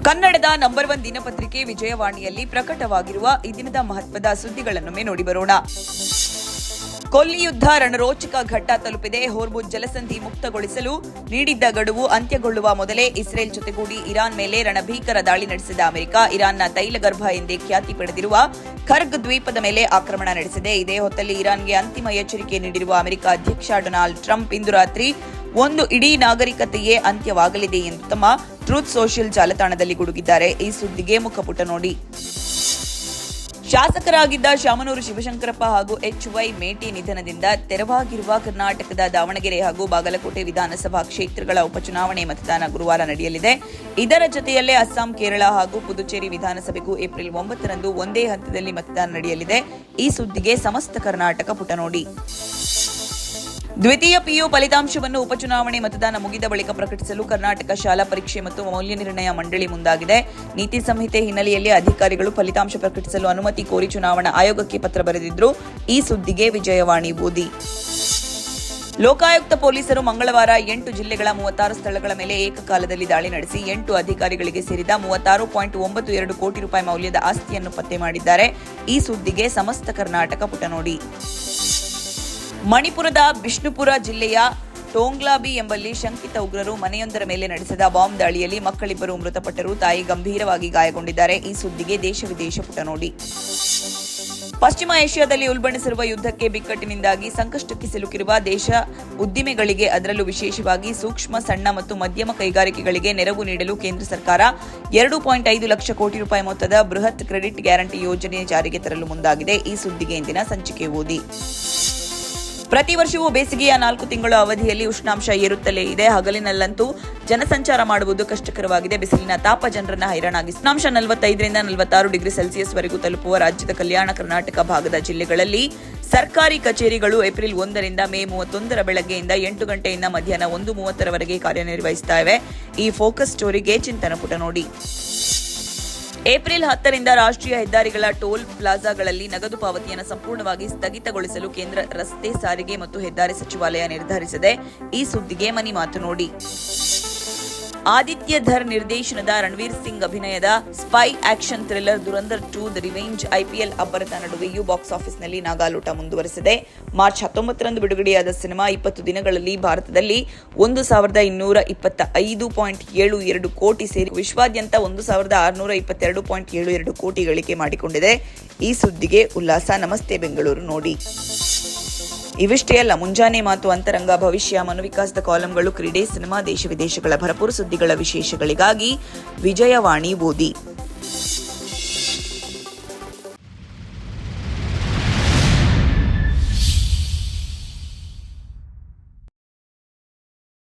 ಕನ್ನಡದ ನಂಬರ್ 1 ದಿನಪತ್ರಿಕೆ ವಿಜಯವಾಣಿಯಲ್ಲಿ ಪ್ರಕಟವಾಗಿರುವ ಈ ದಿನದ ಮಹತ್ವದ ಸುದ್ದಿಗಳನ್ನೊಮ್ಮೆ ನೋಡಿ ಬರೋಣ. ಕೊಲ್ಲಿ ಯುದ್ಧ ರಣರೋಚಕ ಘಟ್ಟ ತಲುಪಿದೆ. ಹೋರ್ಮುಜ್ ಜಲಸಂಧಿ ಮುಕ್ತಗೊಳಿಸಲು ನೀಡಿದ್ದ ಗಡುವು ಅಂತ್ಯಗೊಳ್ಳುವ ಮೊದಲೇ ಇಸ್ರೇಲ್ ಜೊತೆಗೂಡಿ ಇರಾನ್ ಮೇಲೆ ರಣಭೀಕರ ದಾಳಿ ನಡೆಸಿದ ಅಮೆರಿಕ ಇರಾನ್ನ ತೈಲಗರ್ಭ ಎಂದೇ ಖ್ಯಾತಿ ಪಡೆದಿರುವ ಖರ್ಗ್ ದ್ವೀಪದ ಮೇಲೆ ಆಕ್ರಮಣ ನಡೆಸಿದೆ. ಇದೇ ಹೊತ್ತಲ್ಲಿ ಇರಾನ್ಗೆ ಅಂತಿಮ ಎಚ್ಚರಿಕೆ ನೀಡಿರುವ ಅಮೆರಿಕ ಅಧ್ಯಕ್ಷ ಡೊನಾಲ್ಡ್ ಟ್ರಂಪ್ ಇಂದು ರಾತ್ರಿ ಒಂದು ಇಡೀ ನಾಗರಿಕತೆಯೇ ಅಂತ್ಯವಾಗಲಿದೆ ಎಂದು ತಮ್ಮ ಟ್ರೂತ್ ಸೋಷಿಯಲ್ ಜಾಲತಾಣದಲ್ಲಿ ಗುಡುಗಿದ್ದಾರೆ. ಈ ಸುದ್ದಿಗೆ ಮುಖಪುಟ ನೋಡಿ. ಶಾಸಕರಾಗಿದ್ದ ಶಾಮನೂರು ಶಿವಶಂಕರಪ್ಪ ಹಾಗೂ ಎಚ್.ವೈ. ಮೇಟಿ ನಿಧನದಿಂದ ತೆರವಾಗಿರುವ ಕರ್ನಾಟಕದ ದಾವಣಗೆರೆ ಹಾಗೂ ಬಾಗಲಕೋಟೆ ವಿಧಾನಸಭಾ ಕ್ಷೇತ್ರಗಳ ಉಪಚುನಾವಣೆ ಮತದಾನ ಗುರುವಾರ ನಡೆಯಲಿದೆ. ಇದರ ಜೊತೆಯಲ್ಲೇ ಅಸ್ಸಾಂ, ಕೇರಳ ಹಾಗೂ ಪುದುಚೇರಿ ವಿಧಾನಸಭೆಗೂ ಏಪ್ರಿಲ್ 9ರಂದು ಒಂದೇ ಹಂತದಲ್ಲಿ ಮತದಾನ ನಡೆಯಲಿದೆ. ಈ ಸುದ್ದಿಗೆ ಸಮಸ್ತ ಕರ್ನಾಟಕ ಪುಟ ನೋಡಿ. ದ್ವಿತೀಯ ಪಿಯು ಫಲಿತಾಂಶವನ್ನು ಉಪಚುನಾವಣೆ ಮತದಾನ ಮುಗಿದ ಬಳಿಕ ಪ್ರಕಟಿಸಲು ಕರ್ನಾಟಕ ಶಾಲಾ ಪರೀಕ್ಷೆ ಮತ್ತು ಮೌಲ್ಯ ನಿರ್ಣಯ ಮಂಡಳಿ ಮುಂದಾಗಿದೆ. ನೀತಿ ಸಂಹಿತೆ ಹಿನ್ನೆಲೆಯಲ್ಲಿ ಅಧಿಕಾರಿಗಳು ಫಲಿತಾಂಶ ಪ್ರಕಟಿಸಲು ಅನುಮತಿ ಕೋರಿ ಚುನಾವಣಾ ಆಯೋಗಕ್ಕೆ ಪತ್ರ ಬರೆದಿದ್ರು. ಈ ಸುದ್ದಿಗೆ ವಿಜಯವಾಣಿ ಓದಿ. ಲೋಕಾಯುಕ್ತ ಪೊಲೀಸರು ಮಂಗಳವಾರ 8 ಜಿಲ್ಲೆಗಳ 36 ಸ್ಥಳಗಳ ಮೇಲೆ ಏಕಕಾಲದಲ್ಲಿ ದಾಳಿ ನಡೆಸಿ 8 ಅಧಿಕಾರಿಗಳಿಗೆ ಸೇರಿದ 36.92 ಕೋಟಿ ರೂಪಾಯಿ ಮೌಲ್ಯದ ಆಸ್ತಿಯನ್ನು ಪತ್ತೆ ಮಾಡಿದ್ದಾರೆ. ಈ ಸುದ್ದಿಗೆ ಸಮಸ್ತ ಕರ್ನಾಟಕ ಪುಟ ನೋಡಿ. ಮಣಿಪುರದ ಬಿಷ್ಣುಪುರ ಜಿಲ್ಲೆಯ ಟೋಂಗ್ಲಾಬಿ ಎಂಬಲ್ಲಿ ಶಂಕಿತ ಉಗ್ರರು ಮನೆಯೊಂದರ ಮೇಲೆ ನಡೆಸಿದ ಬಾಂಬ್ ದಾಳಿಯಲ್ಲಿ ಮಕ್ಕಳಿಬ್ಬರು ಮೃತಪಟ್ಟರು. ತಾಯಿ ಗಂಭೀರವಾಗಿ ಗಾಯಗೊಂಡಿದ್ದಾರೆ. ಈ ಸುದ್ದಿಗೆ ದೇಶ ವಿದೇಶ ಪುಟ ನೋಡಿ. ಪಶ್ಚಿಮ ಏಷ್ಯಾದಲ್ಲಿ ಉಲ್ಬಣಿಸಿರುವ ಯುದ್ಧಕ್ಕೆ ಬಿಕ್ಕಟ್ಟಿನಿಂದಾಗಿ ಸಂಕಷ್ಟಕ್ಕೆ ಸಿಲುಕಿರುವ ದೇಶ ಉದ್ದಿಮೆಗಳಿಗೆ, ಅದರಲ್ಲೂ ವಿಶೇಷವಾಗಿ ಸೂಕ್ಷ್ಮ, ಸಣ್ಣ ಮತ್ತು ಮಧ್ಯಮ ಕೈಗಾರಿಕೆಗಳಿಗೆ ನೆರವು ನೀಡಲು ಕೇಂದ್ರ ಸರ್ಕಾರ 2.5 ಲಕ್ಷ ಕೋಟಿ ರೂಪಾಯಿ ಮೊತ್ತದ ಬೃಹತ್ ಕ್ರೆಡಿಟ್ ಗ್ಯಾರಂಟಿ ಯೋಜನೆ ಜಾರಿಗೆ ತರಲು ಮುಂದಾಗಿದೆ. ಈ ಸುದ್ದಿಗೆ ಇಂದಿನ ಸಂಚಿಕೆ ಓದಿ. ಪ್ರತಿ ವರ್ಷವೂ ಬೇಸಿಗೆಯ 4 ತಿಂಗಳ ಅವಧಿಯಲ್ಲಿ ಉಷ್ಣಾಂಶ ಏರುತ್ತಲೇ ಇದೆ. ಹಗಲಿನಲ್ಲಂತೂ ಜನಸಂಚಾರ ಮಾಡುವುದು ಕಷ್ಟಕರವಾಗಿದೆ. ಬಿಸಿಲಿನ ತಾಪ ಜನರನ್ನ ಹೈರಾಣಾಗಿ ಉಷ್ಣಾಂಶ 45ರಿಂದ 46 ಡಿಗ್ರಿ ಸೆಲ್ಸಿಯಸ್ ವರೆಗೂ ತಲುಪುವ ರಾಜ್ಯದ ಕಲ್ಯಾಣ ಕರ್ನಾಟಕ ಭಾಗದ ಜಿಲ್ಲೆಗಳಲ್ಲಿ ಸರ್ಕಾರಿ ಕಚೇರಿಗಳು ಏಪ್ರಿಲ್ 1ರಿಂದ ಮೇ 31ರ ಬೆಳಗ್ಗೆಯಿಂದ 8 ಗಂಟೆಯಿಂದ ಮಧ್ಯಾಹ್ನ 1:30ರವರೆಗೆ ಕಾರ್ಯನಿರ್ವಹಿಸ್ತಾ ಇವೆ. ಈ ಫೋಕಸ್ ಸ್ಟೋರಿಗೆ ಚಿಂತನ ಪುಟ ನೋಡಿ. ಏಪ್ರಿಲ್ 10ರಿಂದ ರಾಷ್ಟ್ರೀಯ ಹೆದ್ದಾರಿಗಳ ಟೋಲ್ ಪ್ಲಾಜಾಗಳಲ್ಲಿ ನಗದು ಪಾವತಿಯನ್ನು ಸಂಪೂರ್ಣವಾಗಿ ಸ್ಥಗಿತಗೊಳಿಸಲು ಕೇಂದ್ರ ರಸ್ತೆ ಸಾರಿಗೆ ಮತ್ತು ಹೆದ್ದಾರಿ ಸಚಿವಾಲಯ ನಿರ್ಧರಿಸಿದೆ. ಈ ಸುದ್ದಿಗೆ ಮನಿ ಮಾತು ನೋಡಿ. ಆದಿತ್ಯ ಧರ್ ನಿರ್ದೇಶನದ ರಣವೀರ್ ಸಿಂಗ್ ಅಭಿನಯದ spy action thriller Dhurandhar 2 the revenge IPL ಅಬ್ಬರದ ನಡುವೆಯೂ ಬಾಕ್ಸ್ ಆಫೀಸ್ನಲ್ಲಿ ನಾಗಾಲೋಟ ಮುಂದುವರೆಸಿದೆ. ಮಾರ್ಚ್ 19ರಂದು ಬಿಡುಗಡೆಯಾದ ಸಿನಿಮಾ 20 ದಿನಗಳಲ್ಲಿ ಭಾರತದಲ್ಲಿ 1,925.72 ಕೋಟಿ ಸೇರಿ ವಿಶ್ವಾದ್ಯಂತ 1,622.72 ಕೋಟಿ ಗಳಿಕೆ ಮಾಡಿಕೊಂಡಿದೆ. ಈ ಸುದ್ದಿಗೆ ಉಲ್ಲಾಸ. ನಮಸ್ತೆ ಬೆಂಗಳೂರು ನೋಡಿ. ಇವಿಷ್ಟೇ ಅಲ್ಲ, ಮುಂಜಾನೆ ಮಾತು, ಅಂತರಂಗ, ಭವಿಷ್ಯ, ಮನೋವಿಕಾಸದ ಕಾಲಂಗಳು, ಕ್ರೀಡೆ, ಸಿನಿಮಾ, ದೇಶ ವಿದೇಶಗಳ ಭರಪೂರ ಸುದ್ದಿಗಳ ವಿಶೇಷಗಳಿಗಾಗಿ ವಿಜಯವಾಣಿ ಓದಿ.